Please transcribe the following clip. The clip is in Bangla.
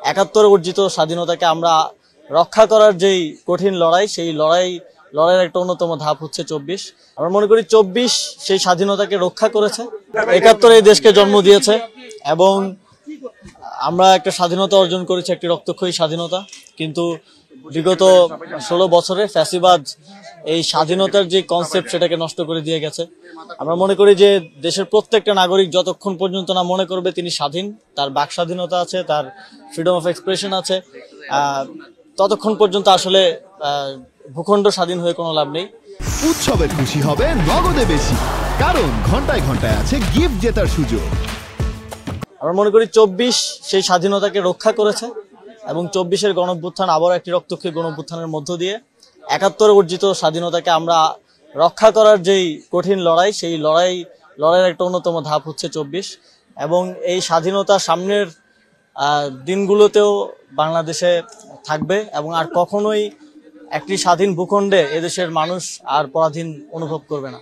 ৭১ অর্জিত স্বাধীনতাকে আমরা রক্ষা করার যেই কঠিন লড়াই, সেই লড়াইয়ের একটা অন্যতম ধাপ হচ্ছে ২৪। আমরা মনে করি ২৪ সেই স্বাধীনতাকে রক্ষা করেছে, ৭১ এই দেশকে জন্ম দিয়েছে এবং আমরা একটা স্বাধীনতা অর্জন করেছি, একটি রক্তক্ষয়ী স্বাধীনতা। কিন্তু বিগত ১৬ বছরে ফ্যাসিবাদ এই স্বাধীনতার যে কনসেপ্ট সেটাকে নষ্ট করে দিয়ে গেছে। আমরা মনে করি যে দেশের প্রত্যেকটা নাগরিক যতক্ষণ পর্যন্ত না মনে করবে তিনি স্বাধীন, তার বাক স্বাধীনতা আছে, তার ফ্রিডম অফ এক্সপ্রেশন আছে, ততক্ষণ পর্যন্ত আসলে ভূখণ্ড স্বাধীন হয়ে কোনো লাভ নেই। উৎসবের খুশি হবে নগদে বেশি, কারণ ঘন্টায় ঘন্টায় আছে গিফট জেতার সুযোগ। আমরা মনে করি ২৪ সেই স্বাধীনতাকে রক্ষা করেছে এবং ২৪-এর গণঅভ্যুত্থান আবার একটি রক্তক্ষয়ী গণঅভ্যুত্থানের মধ্য দিয়ে ৭১ অর্জিত স্বাধীনতাকে আমরা রক্ষা করার যেই কঠিন লড়াই, সেই লড়াইয়ের একটা অন্যতম ধাপ হচ্ছে ২৪। এবং এই স্বাধীনতা সামনের দিনগুলোতেও বাংলাদেশে থাকবে এবং আর কখনোই একটি স্বাধীন ভূখণ্ডে এদেশের মানুষ আর পরাধীন অনুভব করবে না।